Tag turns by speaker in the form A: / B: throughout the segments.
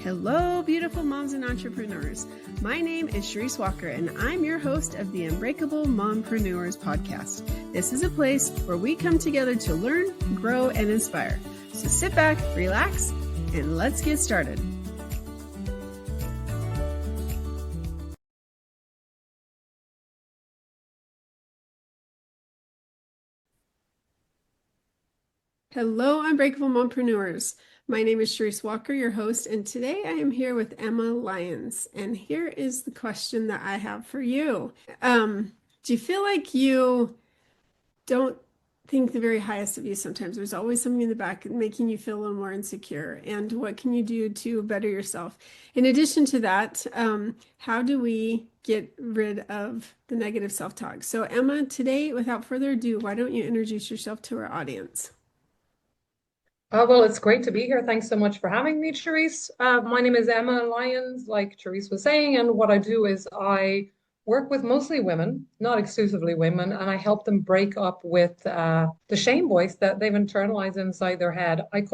A: Hello, beautiful moms and entrepreneurs. My name is Charisse Walker, and I'm your host of the Unbreakable Mompreneurs podcast. This is a place where we come together to learn, grow, and inspire. So sit back, relax, and let's get started. Hello, Unbreakable Mompreneurs. My name is Charisse Walker, your host, and today I am here with Emma Lyons. And here is the question that I have for you. Do you feel like you don't think the very highest of you sometimes? There's always something in the back making you feel a little more insecure. And what can you do to better yourself? In addition to that, how do we get rid of the negative self-talk? So Emma, today, without further ado, why don't you introduce yourself to our audience?
B: Well, it's great to be here. Thanks so much for having me, Charisse. My name is Emma Lyons, like Charisse was saying, and what I do is I work with mostly women, not exclusively women, and I help them break up with the shame voice that they've internalized inside their head. I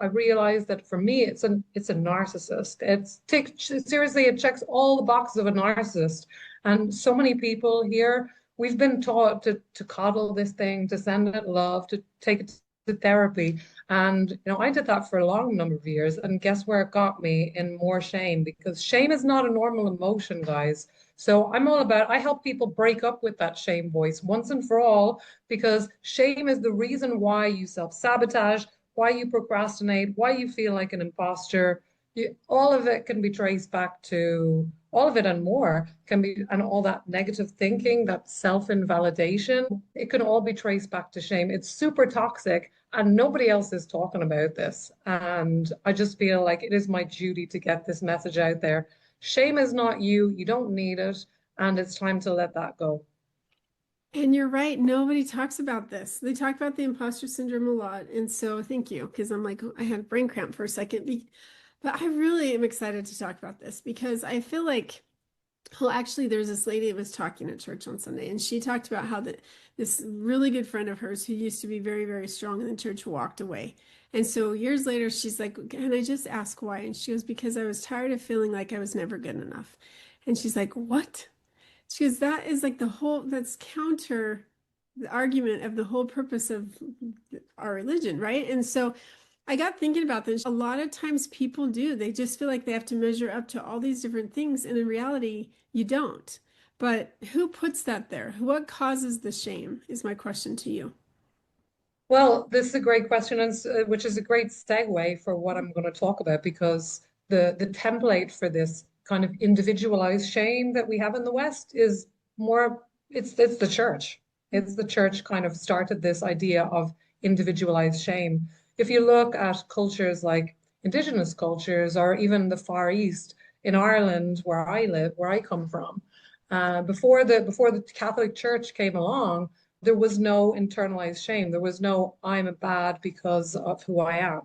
B: realize that for me, it's a narcissist. Seriously, it checks all the boxes of a narcissist. And so many people here, we've been taught to coddle this thing, to send it love, to take it to therapy. And, I did that for a long number of years. And guess where it got me? In more shame, because shame is not a normal emotion, guys. So I help people break up with that shame voice once and for all, because shame is the reason why you self-sabotage, why you procrastinate, why you feel like an imposter. All of it can be traced back to all of it and more and all that negative thinking, that self-invalidation, it can all be traced back to shame. It's super toxic and nobody else is talking about this. And I just feel like it is my duty to get this message out there. Shame is not you. You don't need it. And it's time to let that go.
A: And you're right. Nobody talks about this. They talk about the imposter syndrome a lot. And so thank you, because I'm like, I had a brain cramp for a second. But I really am excited to talk about this because I feel like, well, actually, there's this lady that was talking at church on Sunday, and she talked about how this really good friend of hers who used to be very, very strong in the church walked away. And so years later, she's like, can I just ask why? And she goes, because I was tired of feeling like I was never good enough. And she's like, what? She goes, that is like that's counter the argument of the whole purpose of our religion, right? And so I got thinking about this. A lot of times people do. They just feel like they have to measure up to all these different things. And in reality, you don't. But who puts that there? What causes the shame is my question to you.
B: Well, this is a great question, which is a great segue for what I'm going to talk about, because the template for this kind of individualized shame that we have in the West is more, it's the church. It's the church kind of started this idea of individualized shame. If you look at cultures like indigenous cultures or even the Far East in Ireland, where I live, where I come from, before the Catholic Church came along, there was no internalized shame. There was no, I'm bad because of who I am.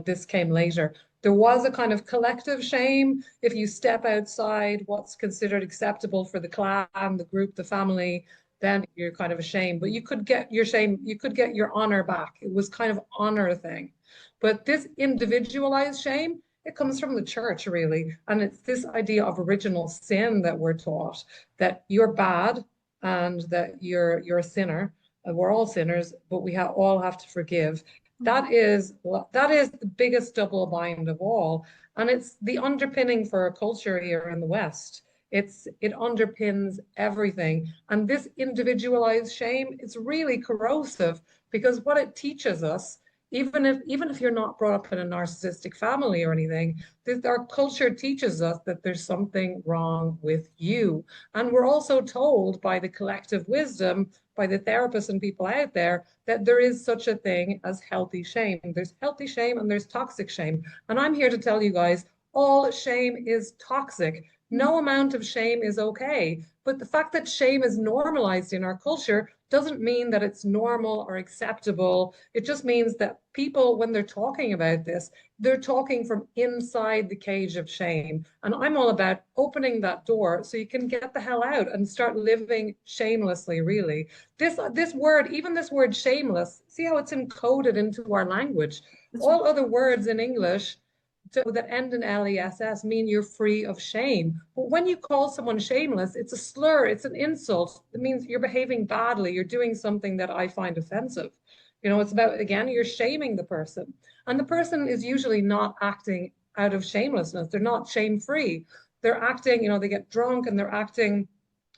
B: This came later. There was a kind of collective shame. If you step outside what's considered acceptable for the clan, the group, the family, then you're kind of ashamed. But you could get your shame, you could get your honor back. It was kind of honor thing. But this individualized shame, it comes from the church, really. And it's this idea of original sin that we're taught, that you're bad and that you're a sinner. We're all sinners, but all have to forgive. That is the biggest double bind of all, and it's the underpinning for a culture here in the West. It underpins everything, and this individualized shame, it's really corrosive, because what it teaches us, even if you're not brought up in a narcissistic family or anything, our culture teaches us that there's something wrong with you. And we're also told by the collective wisdom, by the therapists and people out there, that there is such a thing as healthy shame. There's healthy shame and there's toxic shame. And I'm here to tell you guys, all shame is toxic. No amount of shame is okay. But the fact that shame is normalized in our culture doesn't mean that it's normal or acceptable. It just means that people, when they're talking about this, they're talking from inside the cage of shame. And I'm all about opening that door so you can get the hell out and start living shamelessly, really. This word, even this word shameless, see how it's encoded into our language. All other words in English, that end in LESS mean you're free of shame. But when you call someone shameless, it's a slur, it's an insult. It means you're behaving badly, you're doing something that I find offensive. It's about, again, you're shaming the person. And the person is usually not acting out of shamelessness. They're not shame-free. They're acting, they get drunk and they're acting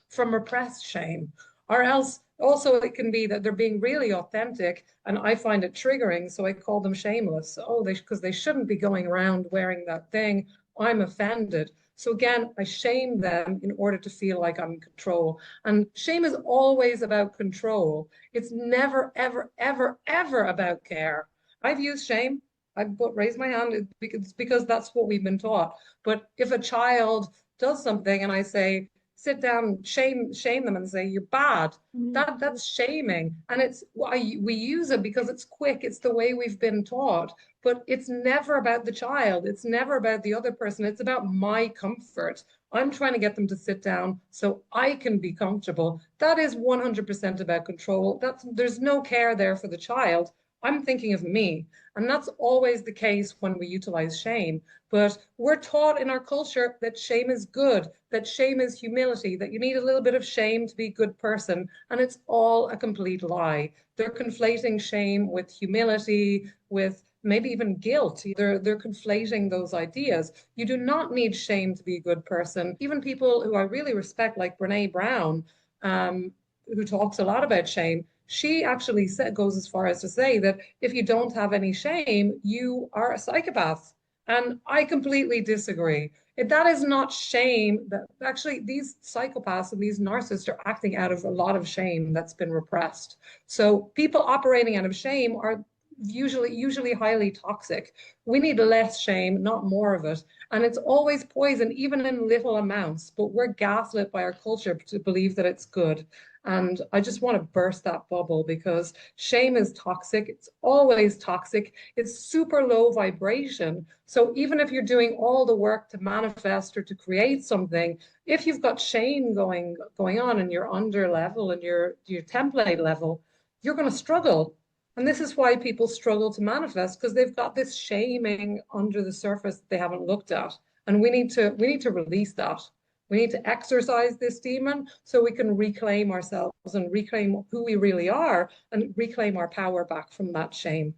B: from repressed shame. Or else also it can be that they're being really authentic and I find it triggering, so I call them shameless. Oh, because they shouldn't be going around wearing that thing. I'm offended. So again, I shame them in order to feel like I'm in control. And shame is always about control. It's never, ever, ever, ever about care. I've used shame. I raise my hand because that's what we've been taught. But if a child does something and I say, sit down, shame them and say you're bad. That's shaming, and it's why we use it because it's quick. It's the way we've been taught, but it's never about the child. It's never about the other person. It's about my comfort. I'm trying to get them to sit down so I can be comfortable. That is 100% about control. There's no care there for the child. I'm thinking of me. And that's always the case when we utilize shame. But we're taught in our culture that shame is good, that shame is humility, that you need a little bit of shame to be a good person. And it's all a complete lie. They're conflating shame with humility, with maybe even guilt. They're conflating those ideas. You do not need shame to be a good person. Even people who I really respect, like Brene Brown, who talks a lot about shame, she actually goes as far as to say that if you don't have any shame, you are a psychopath. And I completely disagree. That is not shame. That actually these psychopaths and these narcissists are acting out of a lot of shame that's been repressed. So people operating out of shame are usually highly toxic. We need less shame, not more of it. And it's always poison, even in little amounts. But we're gaslit by our culture to believe that it's good. And I just want to burst that bubble because shame is toxic. It's always toxic. It's super low vibration. So even if you're doing all the work to manifest or to create something, if you've got shame going on and you're under level and your template level, you're going to struggle. And this is why people struggle to manifest because they've got this shaming under the surface that they haven't looked at. And we need to release that. We need to exercise this demon so we can reclaim ourselves and reclaim who we really are and reclaim our power back from that shame.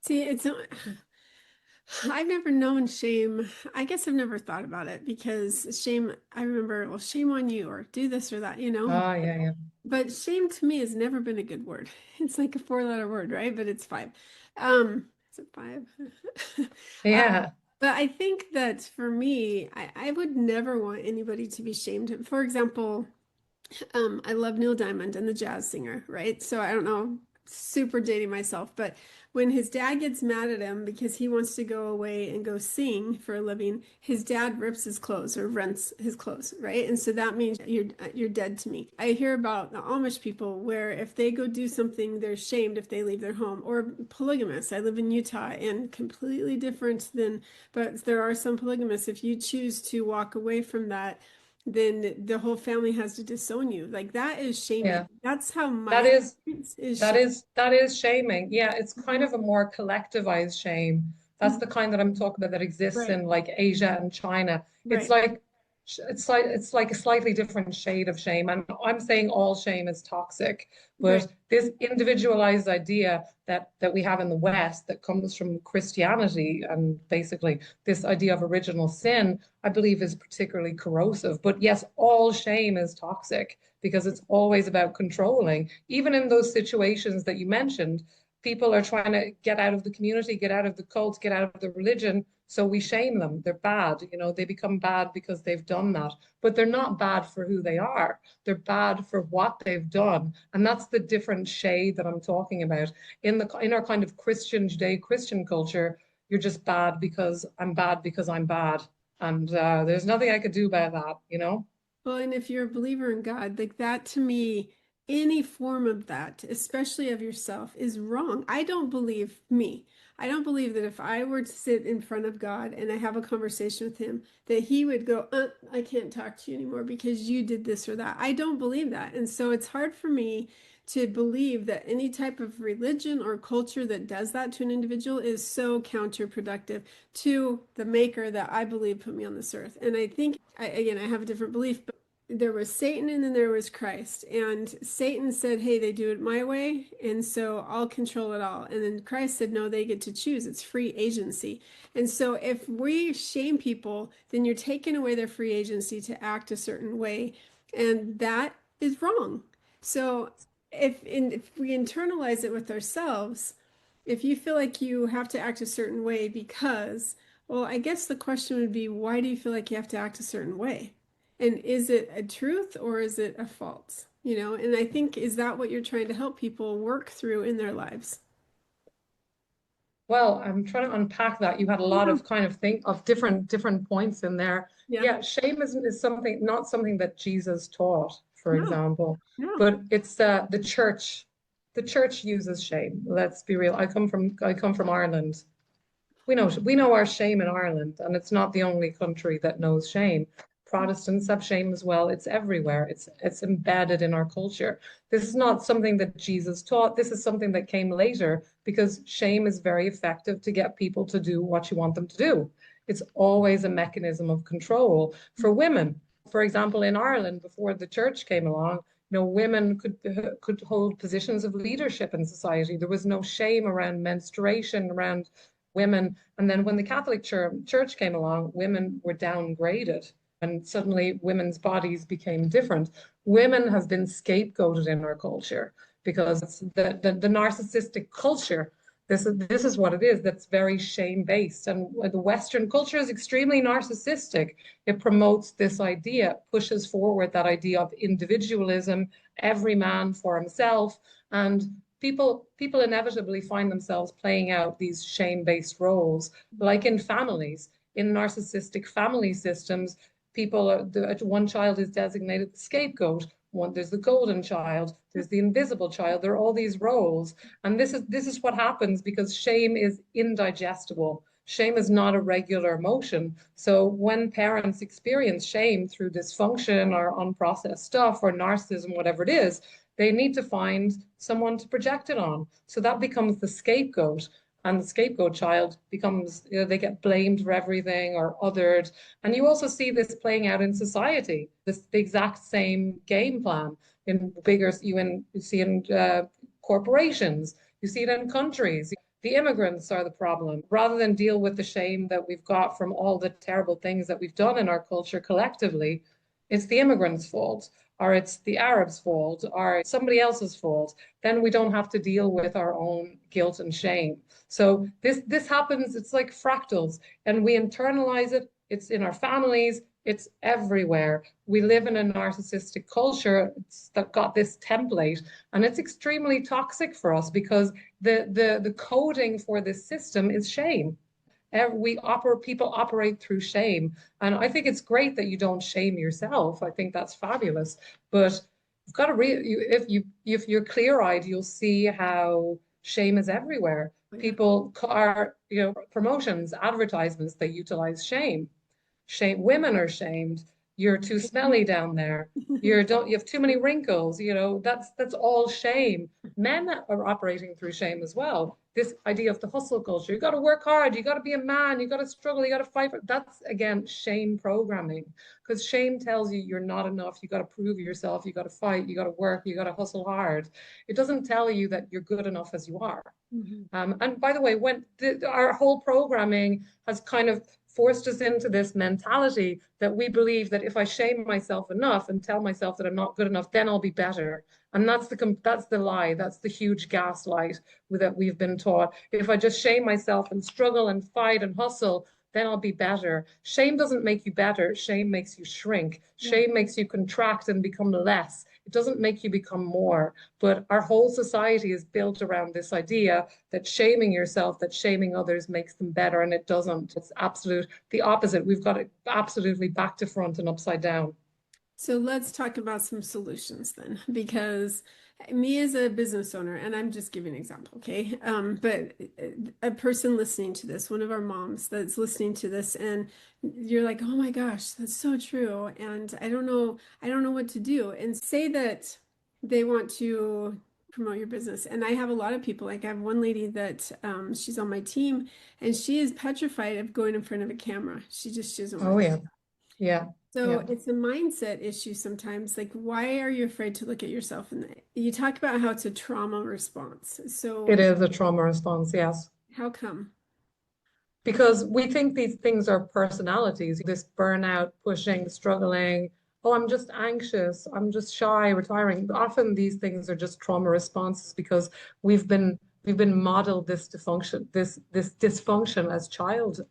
A: See, I've never known shame. I guess I've never thought about it because shame, I remember, well, shame on you or do this or that,
B: Ah, yeah, yeah.
A: But shame to me has never been a good word. It's like a four-letter word, right? But it's five. Is it five?
B: Yeah,
A: But I think that for me, I would never want anybody to be shamed. For example, I love Neil Diamond and the jazz singer, right? So I don't know, super dating myself, but when his dad gets mad at him because he wants to go away and go sing for a living, his dad rips his clothes or rents his clothes, right? And so that means you're dead to me. I hear about the Amish people where if they go do something, they're shamed if they leave their home, or polygamous. I live in Utah and completely different than, but there are some polygamists. If you choose to walk away from that, then the whole family has to disown you. Like that is shaming.
B: yeah.
A: That's how
B: That
A: my
B: is
A: experience is
B: that
A: shame.
B: is that is shaming. Yeah, it's kind of a more collectivized shame. That's the kind that I'm talking about that exists
A: Right,
B: in like Asia and China. It's
A: right,
B: like it's like a slightly different shade of shame. And I'm saying all shame is toxic,
A: right.
B: but this individualized idea that we have in the West that comes from Christianity and basically this idea of original sin, I believe is particularly corrosive. But yes, all shame is toxic because it's always about controlling. Even in those situations that you mentioned, people are trying to get out of the community, get out of the cult, get out of the religion. So we shame them. They're bad. They become bad because they've done that. But they're not bad for who they are. They're bad for what they've done. And that's the different shade that I'm talking about. In our kind of Christian, Judeo-Christian culture, you're just bad because I'm bad because I'm bad. And there's nothing I could do about that.
A: Well, and if you're a believer in God, like that to me, any form of that, especially of yourself, is wrong. I don't believe me. I don't believe that if I were to sit in front of God and I have a conversation with him, that he would go, I can't talk to you anymore because you did this or that. I don't believe that. And so it's hard for me to believe that any type of religion or culture that does that to an individual is so counterproductive to the maker that I believe put me on this earth. And I think, again, I have a different belief, but there was Satan and then there was Christ. And Satan said, hey, they do it my way, and so I'll control it all. And then Christ said, no, they get to choose. It's free agency. And so if we shame people, then you're taking away their free agency to act a certain way. And that is wrong. So if we internalize it with ourselves, if you feel like you have to act a certain way because, well, I guess the question would be, why do you feel like you have to act a certain way? And is it a truth or is it a false? You know, and I think, is that what you're trying to help people work through in their lives?
B: Well, I'm trying to unpack that. You had a lot
A: Yeah.
B: of kind of think of different points in there.
A: Yeah.
B: Yeah, shame is something not something that Jesus taught, for
A: No,
B: example,
A: no.
B: but it's the church. The church uses shame. Let's be real. I come from Ireland. We know our shame in Ireland, and it's not the only country that knows shame. Protestants have shame as well. It's everywhere. It's embedded in our culture. This is not something that Jesus taught. This is something that came later because shame is very effective to get people to do what you want them to do. It's always a mechanism of control for women. For example, in Ireland, before the church came along, women could hold positions of leadership in society. There was no shame around menstruation, around women. And then when the Catholic Church came along, women were downgraded and suddenly women's bodies became different. Women have been scapegoated in our culture because it's the narcissistic culture. This is what it is. That's very shame based. And the Western culture is extremely narcissistic. It promotes this idea, pushes forward that idea of individualism, every man for himself. And people inevitably find themselves playing out these shame-based roles, like in families, in narcissistic family systems. One child is designated the scapegoat. There's the golden child. There's the invisible child. There are all these roles, and this is what happens because shame is indigestible. Shame is not a regular emotion. So when parents experience shame through dysfunction or unprocessed stuff or narcissism, whatever it is, they need to find someone to project it on. So that becomes the scapegoat. And the scapegoat child becomes, they get blamed for everything or othered. And you also see this playing out in society, the exact same game plan in bigger, you see in corporations, you see it in countries. The immigrants are the problem. Rather than deal with the shame that we've got from all the terrible things that we've done in our culture collectively, it's the immigrants' fault, or it's the Arabs' fault, or it's somebody else's fault. Then we don't have to deal with our own guilt and shame. So this happens, it's like fractals, and we internalize it. It's in our families, it's everywhere. We live in a narcissistic culture that got this template, and it's extremely toxic for us because the coding for this system is shame. People operate through shame, and I think it's great that you don't shame yourself. I think that's fabulous, but you've got to if you're clear-eyed, you'll see how shame is everywhere.
A: Yeah.
B: People are, promotions, advertisements, they utilize shame. Women are shamed. You're too smelly down there. You have too many wrinkles. That's all shame. Men are operating through shame as well. This idea of the hustle culture. You got to work hard. You got to be a man. You got to struggle. You got to fight for. That's again shame programming, because shame tells you you're not enough. You got to prove yourself. You got to fight. You got to work. You got to hustle hard. It doesn't tell you that you're good enough as you are.
A: Mhm.
B: And by the way, when our whole programming has kind of forced us into this mentality that we believe that if I shame myself enough and tell myself that I'm not good enough, then I'll be better. And that's the lie. That's the huge gaslight that we've been taught. If I just shame myself and struggle and fight and hustle, then I'll be better. Shame doesn't make you better. Shame makes you shrink.
A: Yeah.
B: Shame makes you contract and become less. It doesn't make you become more. But our whole society is built around this idea that shaming yourself, that shaming others makes them better, and it doesn't. It's the opposite. We've got it absolutely back to front and upside down.
A: So let's talk about some solutions then, because me as a business owner, and I'm just giving an example, okay? But a person listening to this, one of our moms that's listening to this, and you're like, oh my gosh, that's so true. And I don't know what to do. And say that they want to promote your business. And I have a lot of people, like I have one lady that she's on my team and she is petrified of going in front of a camera. She doesn't want
B: Oh
A: to.
B: yeah, yeah,
A: So
B: yeah.
A: it's a mindset issue sometimes. Like, why are you afraid to look at yourself? And you talk about how it's a trauma response.
B: It
A: So
B: is a trauma response, yes.
A: how come?
B: Because we think these things are personalities, this burnout, pushing, struggling. Oh, I'm just anxious. I'm just shy, retiring. But often these things are just trauma responses because we've been modeled this dysfunction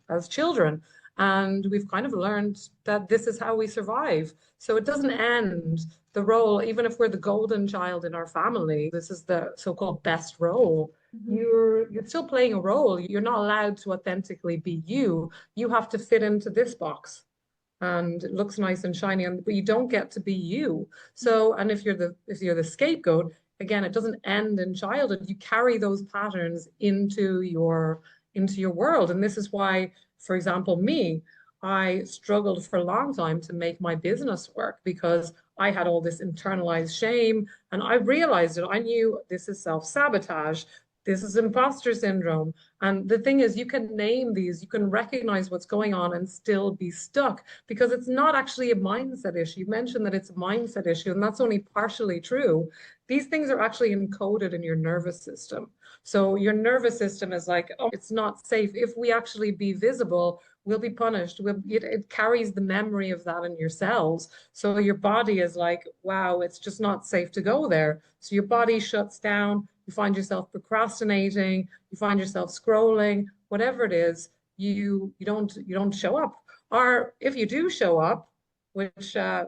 B: as children. And we've kind of learned that this is how we survive. So it doesn't end the role, even if we're the golden child in our family, this is the so-called best role.
A: Mhm.
B: You're still playing a role. You're not allowed to authentically be you. You have to fit into this box. And it looks nice and shiny, but you don't get to be you. So, and if you're the scapegoat, again, it doesn't end in childhood. You carry those patterns into your world. And this is why, for example, me, I struggled for a long time to make my business work because I had all this internalized shame and I realized it. I knew this is self-sabotage. This is imposter syndrome. And the thing is, you can name these, you can recognize what's going on and still be stuck because it's not actually a mindset issue. You mentioned that it's a mindset issue, and that's only partially true. These things are actually encoded in your nervous system. So your nervous system is like, oh, it's not safe. If we actually be visible, we'll be punished. It carries the memory of that in your cells. So your body is like, wow, it's just not safe to go there. So your body shuts down. You find yourself procrastinating. You find yourself scrolling. Whatever it is, you don't show up. Or if you do show up, which I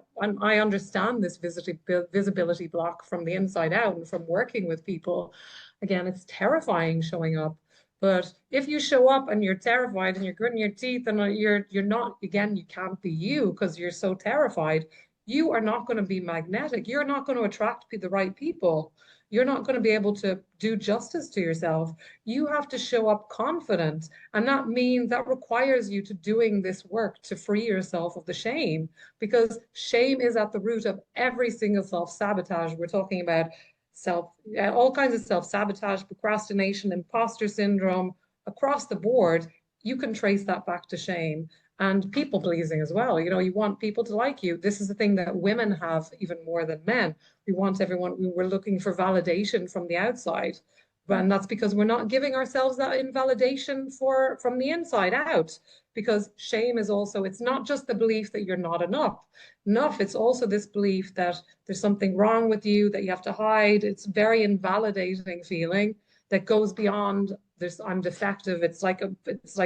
B: understand this visibility block from the inside out and from working with people. Again, it's terrifying showing up. But if you show up and you're terrified and you're gritting your teeth and you're not, again, you can't be you because you're so terrified, you are not going to be magnetic. You're not going to attract the right people. You're not going to be able to do justice to yourself. You have to show up confident. And that means that requires you to doing this work to free yourself of the shame, because shame is at the root of every single self-sabotage. We're talking about all kinds of self-sabotage, procrastination, imposter syndrome, across the board. You can trace that back to shame and people pleasing as well. You know, you want people to like you. This is the thing that women have even more than men. We want everyone, we're looking for validation from the outside. And that's because we're not giving ourselves that invalidation from the inside out. Because shame is also, it's not just the belief that you're not enough. It's also this belief that there's something wrong with you that you have to hide. It's very invalidating feeling that goes beyond this I'm defective. It's like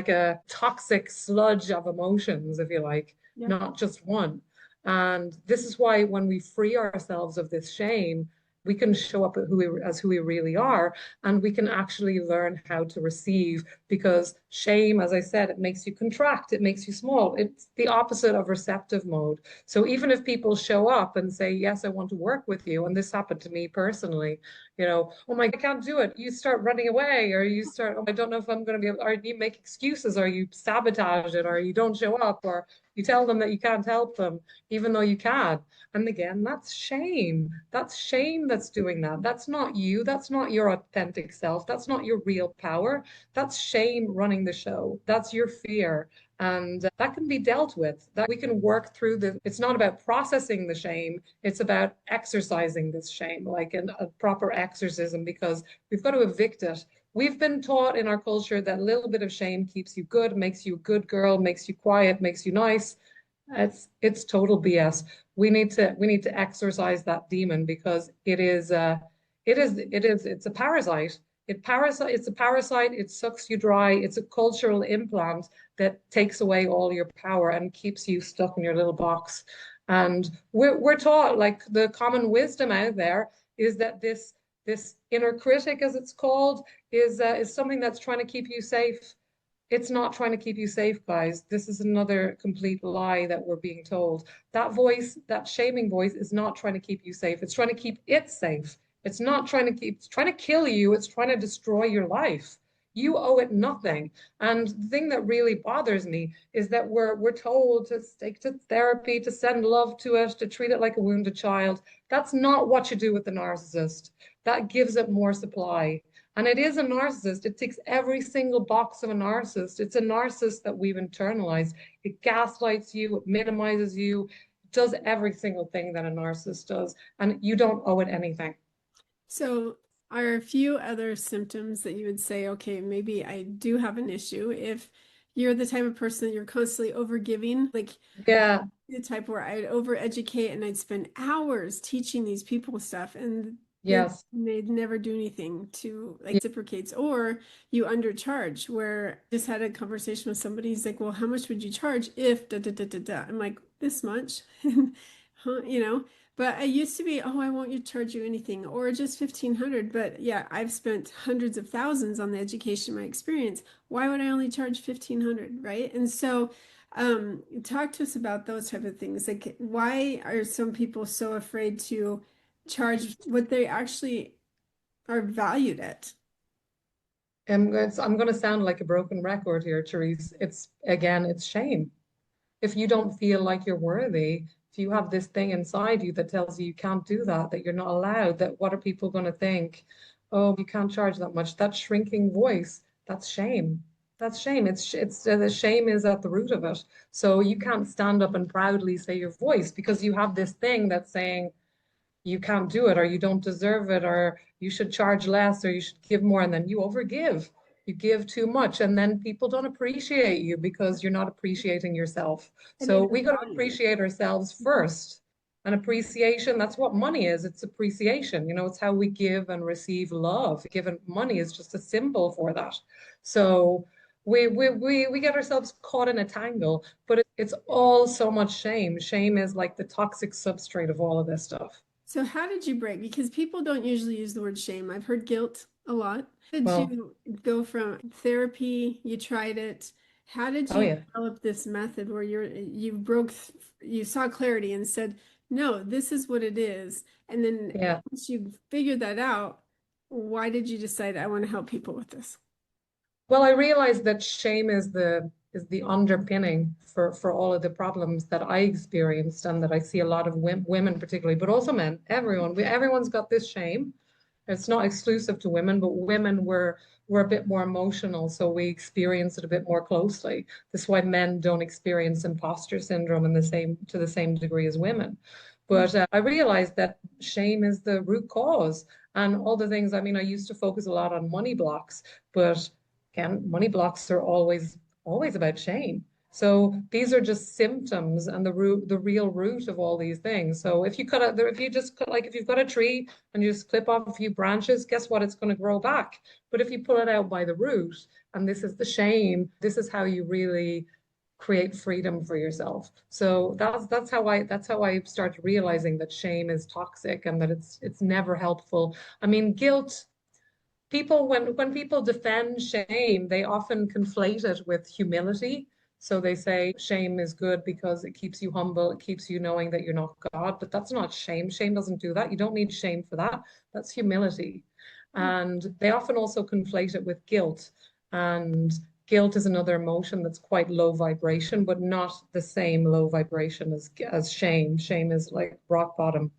B: a toxic sludge of emotions, if you like,
A: Yeah.
B: not just one. And this is why when we free ourselves of this shame, we can show up as who we really are, and we can actually learn how to receive. Because shame, as I said, it makes you contract, it makes you small. It's the opposite of receptive mode. So even if people show up and say, yes, I want to work with you, and this happened to me personally, you know, oh my, I can't do it. You start running away, or you start, oh, I don't know if I'm going to be able, or you make excuses, or you sabotage it, or you don't show up, or you tell them that you can't help them, even though you can. And again, that's shame. That's shame that's doing that. That's not you. That's not your authentic self. That's not your real power. That's shame running the show. That's your fear. And that can be dealt with, that we can work through this. It's not about processing the shame. It's about exercising this shame, like a proper exorcism, because we've got to evict it. We've been taught in our culture that a little bit of shame keeps you good, makes you a good girl, makes you quiet, makes you nice. It's total BS. We need to exorcise that demon, because it's a parasite. It's a parasite. It sucks you dry. It's a cultural implant that takes away all your power and keeps you stuck in your little box. And we're taught, like, the common wisdom out there is that this inner critic, as it's called, is something that's trying to keep you safe. It's not trying to keep you safe, guys. This is another complete lie that we're being told. That voice, that shaming voice, is not trying to keep you safe. It's trying to keep it safe. It's not trying to keep, it's trying to kill you. It's trying to destroy your life. You owe it nothing. And the thing that really bothers me is that we're told to take to therapy, to send love to it, to treat it like a wounded child. That's not what you do with the narcissist. That gives it more supply. And it is a narcissist. It ticks every single box of a narcissist. It's a narcissist that we've internalized. It gaslights you, it minimizes you, it does every single thing that a narcissist does. And you don't owe it anything.
A: So, are a few other symptoms that you would say, okay, maybe I do have an issue if you're the type of person that you're constantly overgiving, like
B: Yeah,
A: the type where I'd overeducate and I'd spend hours teaching these people stuff and
B: yes.
A: they'd never do anything to like
B: Yeah.
A: reciprocates, or you undercharge where I just had a conversation with somebody. He's like, well, how much would you charge if da da da da da? I'm like, this much. Huh, you know, but I used to be, oh, I won't you charge you anything or just 1,500. But yeah, I've spent hundreds of thousands on the education, my experience. Why would I only charge 1,500, right? And so talk to us about those type of things. Like, why are some people so afraid to charge what they actually are valued at?
B: I'm going to sound like a broken record here, Charisse. It's again, it's shame. If you don't feel like you're worthy, if you have this thing inside you that tells you you can't do that, that you're not allowed, that what are people going to think? Oh, you can't charge that much. That shrinking voice, that's shame. That's shame. It's the shame is at the root of it. So you can't stand up and proudly say your voice because you have this thing that's saying you can't do it or you don't deserve it or you should charge less or you should give more and then you overgive. You give too much and then people don't appreciate you because you're not appreciating yourself.
A: And they
B: So we
A: don't
B: got to
A: value you.
B: appreciate ourselves first. And appreciation, that's what money is. It's appreciation. You know, it's how we give and receive love. Given money is just a symbol for that. So we get ourselves caught in a tangle, but it's all so much shame. Shame is like the toxic substrate of all of this stuff.
A: So how did you break? Because people don't usually use the word shame. I've heard guilt a lot. How did
B: Well,
A: you go from therapy? You tried it. How did
B: oh
A: you
B: yeah.
A: develop this method where you saw clarity and said, no, this is what it is. And then
B: Yeah.
A: once you figured that out, why did you decide I want to help people with this?
B: Well, I realized that shame is the underpinning for all of the problems that I experienced and that I see a lot of women particularly, but also men, everyone. Everyone's got this shame. It's not exclusive to women, but women were a bit more emotional, so we experience it a bit more closely. This is why men don't experience imposter syndrome in the same to the same degree as women. But I realized that shame is the root cause, and all the things. I mean, I used to focus a lot on money blocks, but again, money blocks are always about shame. So these are just symptoms and the real root of all these things. So if you just cut, like if you've got a tree and you just clip off a few branches, guess what? It's going to grow back. But if you pull it out by the root, and this is the shame, this is how you really create freedom for yourself. So that's how I started realizing that shame is toxic and that it's never helpful. I mean, guilt people when people defend shame, they often conflate it with humility. So they say shame is good because it keeps you humble, it keeps you knowing that you're not God, but that's not shame. Shame doesn't do that. You don't need shame for that. That's humility. And they often also conflate it with guilt. And guilt is another emotion that's quite low vibration, but not the same low vibration as shame. Shame is like rock bottom.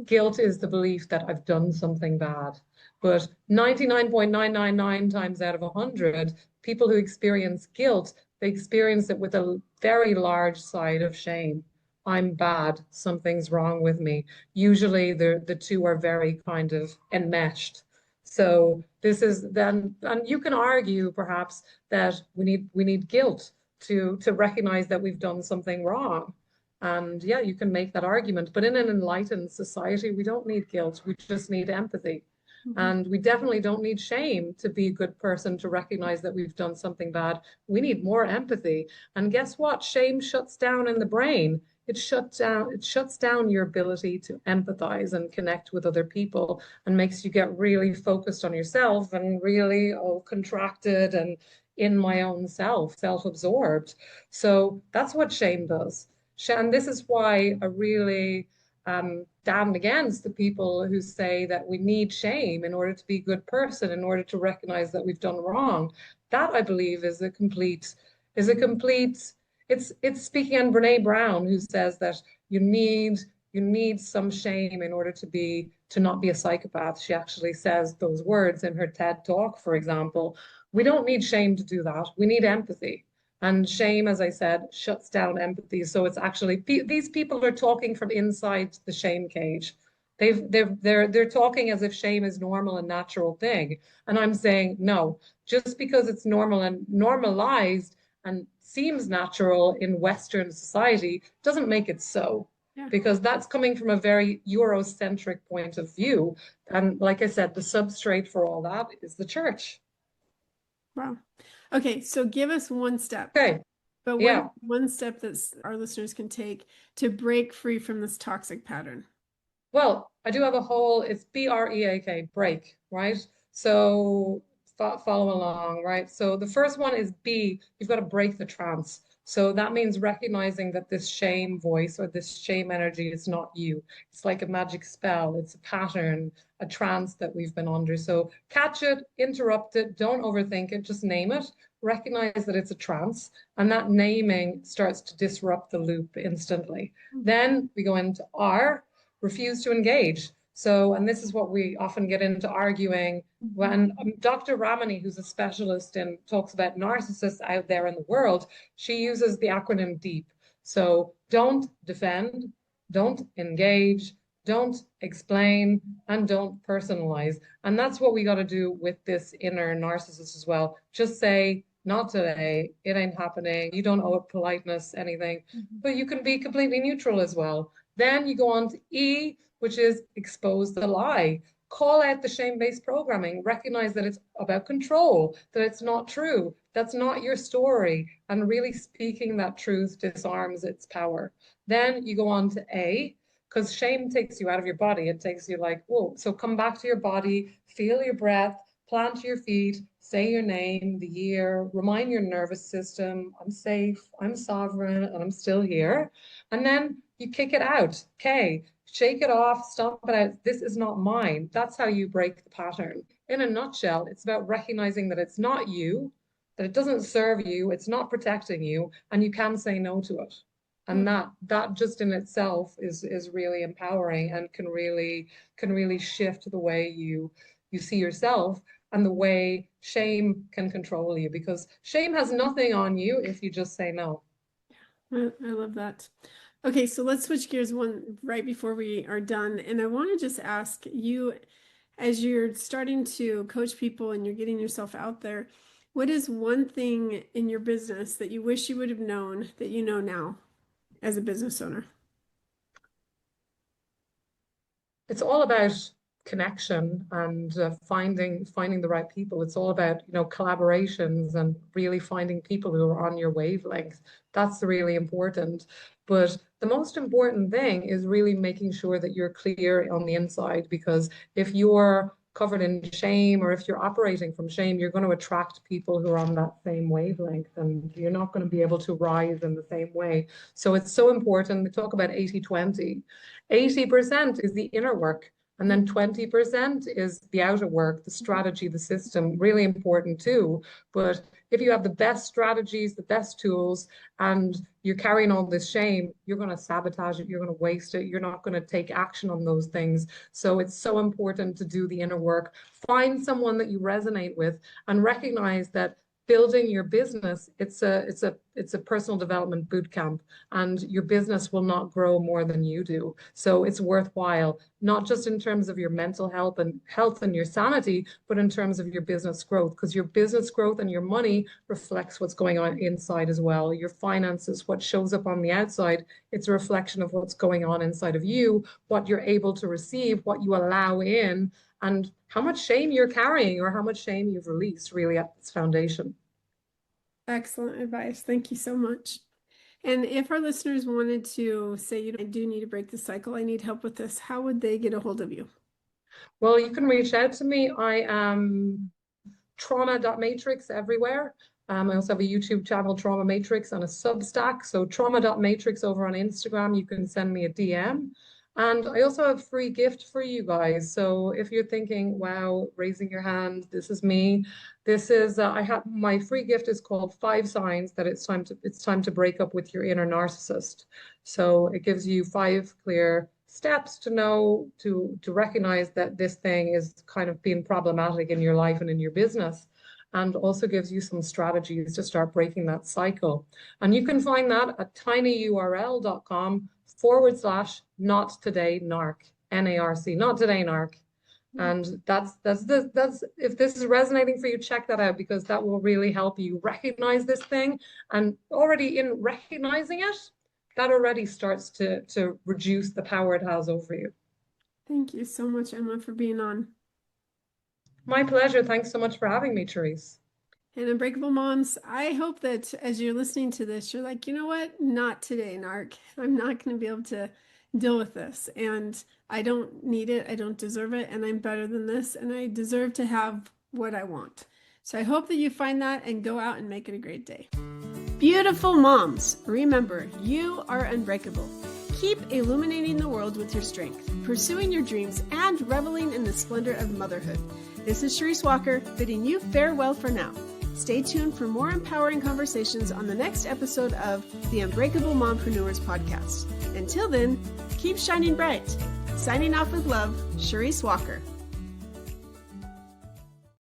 B: Guilt is the belief that I've done something bad. But 99.999 times out of 100, people who experience guilt, they experience it with a very large side of shame. I'm bad. Something's wrong with me. Usually the two are very kind of enmeshed. So this is then, and you can argue perhaps that we need guilt to recognize that we've done something wrong. And yeah, you can make that argument. But in an enlightened society, we don't need guilt. We just need empathy.
A: Mhm.
B: And we definitely don't need shame to be a good person to recognize that we've done something bad. We need more empathy. And guess what? Shame shuts down in the brain. It shuts down your ability to empathize and connect with other people and makes you get really focused on yourself and really contracted and in my own self-absorbed. So that's what shame does. And this is why I really stand against the people who say that we need shame in order to be a good person, in order to recognize that we've done wrong. That I believe is a complete it's speaking on Brene Brown, who says that you need you need some shame in order to not be a psychopath. She actually says those words in her TED talk, for example. We don't need shame to do that. We need empathy. And shame, as I said, shuts down empathy. So it's actually these people are talking from inside the shame cage. They're talking as if shame is normal and natural thing. And I'm saying no, just because it's normal and normalized and seems natural in Western society doesn't make it so.
A: Yeah.
B: Because that's coming from a very Eurocentric point of view. And like I said, the substrate for all that is the church.
A: Wow. Okay, so give us one step.
B: Okay.
A: But
B: Yeah.
A: one step that our listeners can take to break free from this toxic pattern.
B: Well, I do have a whole, it's BREAK, break, right? So follow along, right? So the first one is B, you've got to break the trance. So that means recognizing that this shame voice or this shame energy is not you. It's like a magic spell. It's a pattern, a trance that we've been under. So catch it, interrupt it, don't overthink it, just name it. Recognize that it's a trance, and that naming starts to disrupt the loop instantly. Then we go into R, refuse to engage. So, and this is what we often get into arguing when Dr. Ramani, who's a specialist in talks about narcissists out there in the world, she uses the acronym DEEP. So don't defend, don't engage, don't explain, and don't personalize. And that's what we got to do with this inner narcissist as well. Just say, not today, it ain't happening. You don't owe it politeness, anything, but you can be completely neutral as well. Then you go on to E, which is expose the lie. Call out the shame-based programming. Recognize that it's about control, that it's not true. That's not your story. And really speaking that truth disarms its power. Then you go on to A, because shame takes you out of your body. It takes you like, whoa. So come back to your body, feel your breath, plant your feet, say your name, the year, remind your nervous system, I'm safe, I'm sovereign, and I'm still here. And then you kick it out. Okay, shake it off, stomp it out. This is not mine. That's how you break the pattern. In a nutshell, it's about recognizing that it's not you, that it doesn't serve you, it's not protecting you, and you can say no to it. And that just in itself is really empowering and can really shift the way you see yourself and the way shame can control you, because shame has nothing on you if you just say no.
A: I love that. Okay, so let's switch gears one right before we are done. And I want to just ask you, as you're starting to coach people and you're getting yourself out there, what is one thing in your business that you wish you would have known that you know now as a business owner?
B: It's all about connection and finding the right people. It's all about, collaborations and really finding people who are on your wavelength. That's really important. But the most important thing is really making sure that you're clear on the inside, because if you're covered in shame or if you're operating from shame, you're going to attract people who are on that same wavelength, and you're not going to be able to rise in the same way. So it's so important. We talk about 80-20. 80% is the inner work, and then 20% is the outer work, the strategy, the system, really important too. But if you have the best strategies, the best tools, and you're carrying all this shame, you're going to sabotage it, you're going to waste it, you're not going to take action on those things. So it's so important to do the inner work. Find someone that you resonate with and recognize that building your business, it's a personal development boot camp, and your business will not grow more than you do. So it's worthwhile, not just in terms of your mental health and your sanity, but in terms of your business growth, because your business growth and your money reflects what's going on inside as well. Your finances, what shows up on the outside, it's a reflection of what's going on inside of you, what you're able to receive, what you allow in, and how much shame you're carrying or how much shame you've released really at its foundation.
A: Excellent advice. Thank you so much. And if our listeners wanted to say, I do need to break the cycle, I need help with this, how would they get a hold of you?
B: Well, you can reach out to me. I am trauma.matrix everywhere. I also have a YouTube channel, Trauma Matrix, and a Substack. So trauma.matrix over on Instagram, you can send me a DM. And I also have a free gift for you guys. So if you're thinking, wow, raising your hand, this is me. This is I have my free gift is called 5 Signs that it's time to break up with your inner narcissist. So it gives you 5 clear steps to know to recognize that this thing is kind of being problematic in your life and in your business, and also gives you some strategies to start breaking that cycle. And you can find that at tinyurl.com/not today narc, NARC, not today narc. And that's if this is resonating for you, check that out, because that will really help you recognize this thing. And already in recognizing it, that already starts to reduce the power it has over you.
A: Thank you so much, Emma, for being on.
B: My pleasure. Thanks so much for having me, Charisse.
A: And Unbreakable Moms, I hope that as you're listening to this, you're like, you know what? Not today, narc. I'm not going to be able to deal with this. And I don't need it. I don't deserve it. And I'm better than this. And I deserve to have what I want. So I hope that you find that and go out and make it a great day. Beautiful moms, remember, you are unbreakable. Keep illuminating the world with your strength, pursuing your dreams, and reveling in the splendor of motherhood. This is Charisse Walker, bidding you farewell for now. Stay tuned for more empowering conversations on the next episode of the Unbreakable Mompreneurs podcast. Until then, keep shining bright. Signing off with love, Charisse Walker.